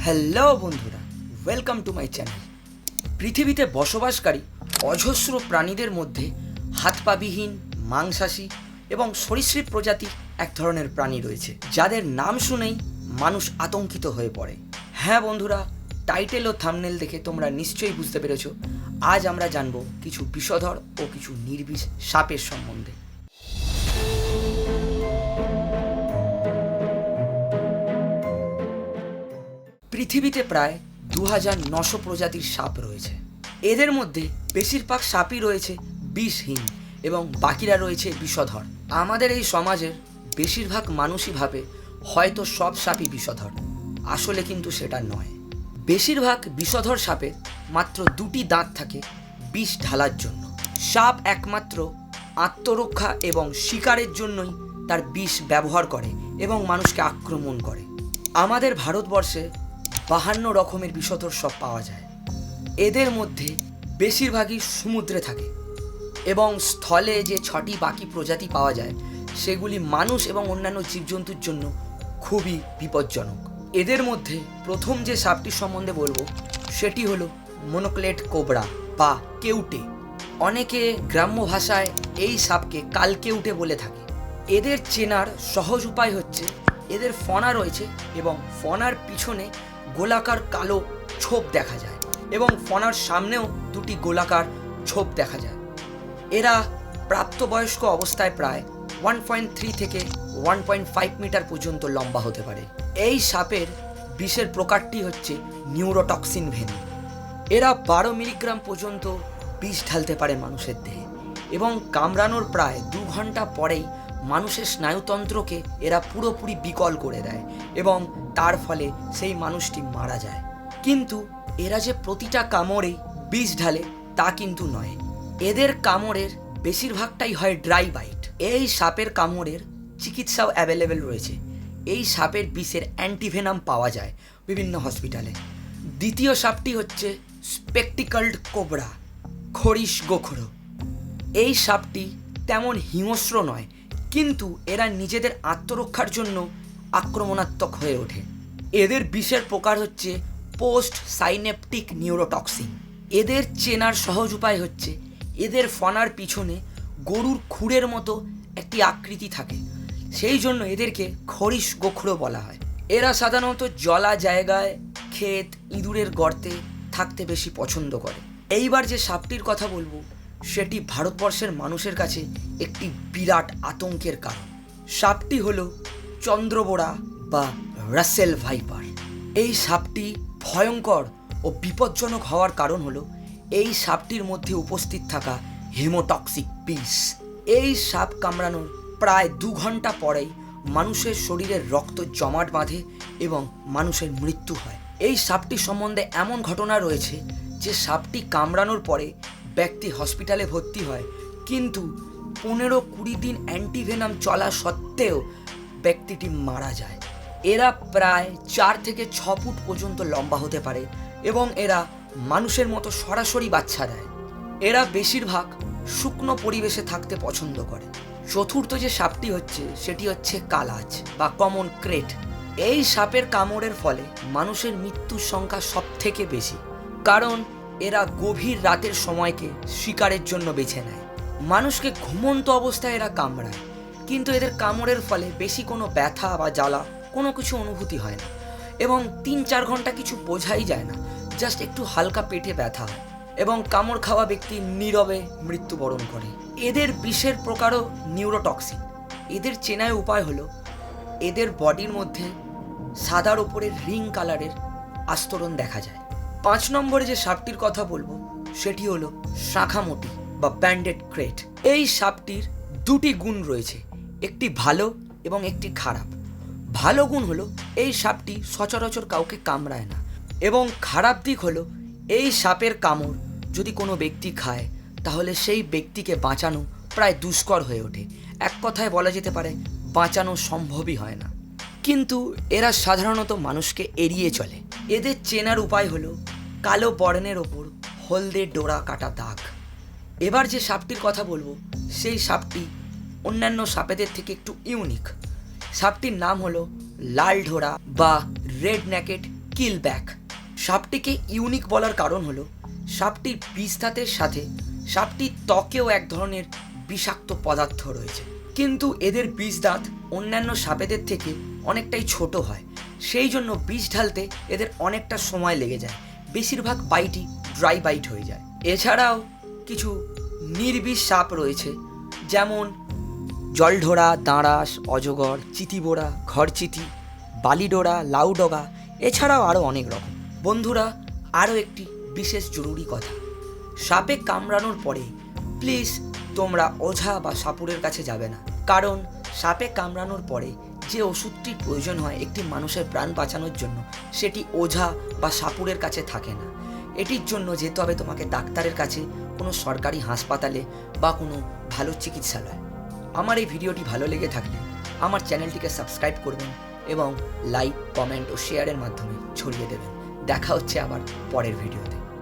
Hello বন্ধুরা, welcome to my channel. পৃথিবীতে বসবাসকারী অজস্র প্রাণীদের মধ্যে হাত পাবিহীন, মাংসাশী এবং সরীসৃপ প্রজাতির এক ধরনের প্রাণী রয়েছে, যাদের নাম শুনেই মানুষ আতঙ্কিত হয়ে পড়ে। হ্যাঁ বন্ধুরা, টাইটেল ও থাম্বনেল দেখে তোমরা নিশ্চয়ই বুঝতে পেরেছ, আজ আমরা জানব কিছু বিষধর ও কিছু নির্বিষ সাপের সম্বন্ধে। পৃথিবীতে প্রায় 2900 প্রজাতির সাপ রয়েছে। এদের মধ্যে বেশিরভাগ সাপই রয়েছে বিষহীন এবং বাকিরা রয়েছে বিষধর। আমাদের এই সমাজের বেশিরভাগ মানুষই ভাবে হয়তো সব সাপই বিষধর, আসলে কিন্তু সেটা নয়। বেশিরভাগ বিষধর সাপের মাত্র 2টি দাঁত থাকে বিষ ঢালার জন্য। সাপ একমাত্র আত্মরক্ষা এবং শিকারের জন্যই তার বিষ ব্যবহার করে এবং মানুষকে আক্রমণ করে। আমাদের ভারতবর্ষে 52 রকমের বিষধর সাপ পাওয়া যায়। এদের মধ্যে বেশিরভাগই সমুদ্রে থাকে এবং স্থলে যে 6টি বাকি প্রজাতি পাওয়া যায় সেগুলি মানুষ এবং অন্যান্য জীবজন্তুর জন্য খুবই বিপজ্জনক। এদের মধ্যে প্রথম যে সাপটির সম্বন্ধে বলবো সেটি হলো মনোক্লেট কোবরা বা কেউটে। অনেকে গ্রাম্য ভাষায় এই সাপকে কালকেউটে বলে থাকে। এদের চেনার সহজ উপায় হচ্ছে এদের ফনা রয়েছে এবং ফনার পিছনে গোলাকার কালো ছোপ দেখা যায় এবং ফনার সামনেও 2টি গোলাকার ছোপ দেখা যায়। এরা প্রাপ্তবয়স্ক অবস্থায় প্রায় 1.3 থেকে 1.5 মিটার পর্যন্ত লম্বা হতে পারে। এই সাপের বিষের প্রকারটি হচ্ছে নিউরোটক্সিন ভেনম। এরা 12 মিলিগ্রাম পর্যন্ত বিষ ঢালতে পারে মানুষের দেহে এবং কামড়ানোর প্রায় 2 ঘন্টা পরেই মানুষের স্নায়ুতন্ত্রকে এরা পুরোপুরি বিকল করে দেয় এবং তার ফলে সেই মানুষটি মারা যায়। কিন্তু এরা যে প্রতিটা কামড়েই বিষ ঢালে তা কিন্তু নয়। এদের কামড়ের বেশিরভাগটাই হয় ড্রাই বাইট। এই সাপের কামড়ের চিকিৎসাও অ্যাভেলেবেল রয়েছে। এই সাপের বিষের অ্যান্টিভেনাম পাওয়া যায় বিভিন্ন হসপিটালে। দ্বিতীয় সাপটি হচ্ছে স্পেকটিকলড কোবরা, খরিশ গোখরো। এই সাপটি তেমন হিংস্র নয়, কিন্তু এরা নিজেদের আত্মরক্ষার জন্য আক্রমণাত্মক হয়ে ওঠে। এদের বিষের প্রকার হচ্ছে পোস্ট সাইনেপটিক নিউরোটক্সিন। এদের চেনার সহজ উপায় হচ্ছে এদের ফনার পিছনে গরুর খুরের মতো একটি আকৃতি থাকে, সেই জন্য এদেরকে খরিশ গোখরো বলা হয়। এরা সাধারণত জলা জায়গায়, ক্ষেত, ইঁদুরের গর্তে থাকতে বেশি পছন্দ করে। এইবার যে সাপটির কথা বলবো সেটি ভারতবর্ষের মানুষের কাছে একটি বিরাট আতঙ্কের কারণ। সাপটি হলো চন্দ্রবোড়া বা রাসেল ভাইপার। এই সাপটি ভয়ঙ্কর ও বিপজ্জনক হওয়ার কারণ হলো এই সাপটির মধ্যে উপস্থিত থাকা হেমোটক্সিক বিষ। এই সাপ কামড়ানোর প্রায় 2 ঘন্টা পরেই মানুষের শরীরের রক্ত জমাট বাঁধে এবং মানুষের মৃত্যু হয়। এই সাপটি সম্বন্ধে এমন ঘটনা রয়েছে যে সাপটি কামড়ানোর পরে ব্যক্তি হসপিটালে ভর্তি হয়, কিন্তু 15-20 দিন অ্যান্টিভেনাম চলা সত্ত্বেও ব্যক্তিটি মারা যায়। এরা প্রায় 4 থেকে 6 ফুট পর্যন্ত লম্বা হতে পারে এবং এরা মানুষের মতো সরাসরি বাচ্চা দেয়। এরা বেশিরভাগ শুকনো পরিবেশে থাকতে পছন্দ করে। চতুর্থ যে সাপটি হচ্ছে সেটি হচ্ছে কালাজ বা কমন ক্রেট। এই সাপের কামড়ের ফলে মানুষের মৃত্যুর সংখ্যা সব থেকে বেশি, কারণ এরা গভীর রাতের সময়কে শিকারের জন্য বেছে নেয়। মানুষকে ঘুমন্ত অবস্থায় এরা কামড়ায়, কিন্তু এদের কামড়ের ফলে বেশি কোনো ব্যথা বা জ্বালা কোনো কিছু অনুভূতি হয় না এবং 3-4 ঘন্টা কিছু বোঝাই যায় না, জাস্ট একটু হালকা পেটে ব্যথা হয় এবং কামড় খাওয়া ব্যক্তি নীরবে মৃত্যুবরণ করে। এদের বিষের প্রকারও নিউরোটক্সিন। এদের চেনার উপায় হলো এদের বডির মধ্যে সাদার ওপরে রিং কালারের আস্তরণ দেখা যায়। 5 নম্বরে যে সাপটির কথা বলবো সেটি হলো শাঁখামোটি বা ব্যান্ডেড ক্রেট। এই সাপটির 2টি গুণ রয়েছে, একটি ভালো এবং একটি খারাপ। ভালো গুণ হলো এই সাপটি সচরাচর কাউকে কামড়ায় না এবং খারাপ দিক হলো এই সাপের কামড় যদি কোনো ব্যক্তি খায় তাহলে সেই ব্যক্তিকে বাঁচানো প্রায় দুষ্কর হয়ে ওঠে। এক কথায় বলা যেতে পারে বাঁচানো সম্ভবই হয় না। কিন্তু এরা সাধারণত মানুষকে এড়িয়ে চলে। এদের চেনার উপায় হলো কালো বর্ণের ওপর হলদে ডোরা কাটা দাগ। এবার যে সাপটির কথা বলবো সেই সাপটি অন্যান্য সাপেদের থেকে একটু ইউনিক। সাপটির নাম হলো লাল ঢোরা বা রেড নেকেড কিল ব্যাক। সাপটিকে ইউনিক বলার কারণ হলো সাপটির বিষ দাঁতের সাথে সাপটির ত্বকেও এক ধরনের বিষাক্ত পদার্থ রয়েছে, কিন্তু এদের বিষ দাঁত অন্যান্য সাপেদের থেকে অনেকটাই ছোট হয়, সেই জন্য বিষ ঢালতে এদের অনেকটা সময় লেগে যায়। বেশিরভাগ বাইটই ড্রাই বাইট হয়ে যায়। এছাড়াও কিছু নির্বিষ সাপ রয়েছে, যেমন জলঢোড়া, দাঁড়াস, অজগর, চিতিবোড়া, ঘরচিতি, বালিডোরা, লাউডগা, এছাড়াও আরও অনেক রকম। বন্ধুরা, আরও একটি বিশেষ জরুরি কথা, সাপে কামড়ানোর পরে প্লিজ তোমরা ওঝা বা সাপুরের কাছে যাবে না, কারণ সাপে কামড়ানোর পরে যে ওষুধটির প্রয়োজন হয় একটি মানুষের প্রাণ বাঁচানোর জন্য, সেটি ওঝা বা সাপুরের কাছে থাকে না। এটির জন্য যেতে হবে তোমাকে ডাক্তারের কাছে, কোনো সরকারি হাসপাতালে বা কোনো ভালো চিকিৎসালয়। আমার এই ভিডিওটি ভালো লেগে থাকলে আমার চ্যানেলটিকে সাবস্ক্রাইব করবেন এবং লাইক, কমেন্ট ও শেয়ারের মাধ্যমে ছড়িয়ে দেবেন। দেখা হচ্ছে আবার পরের ভিডিওতে।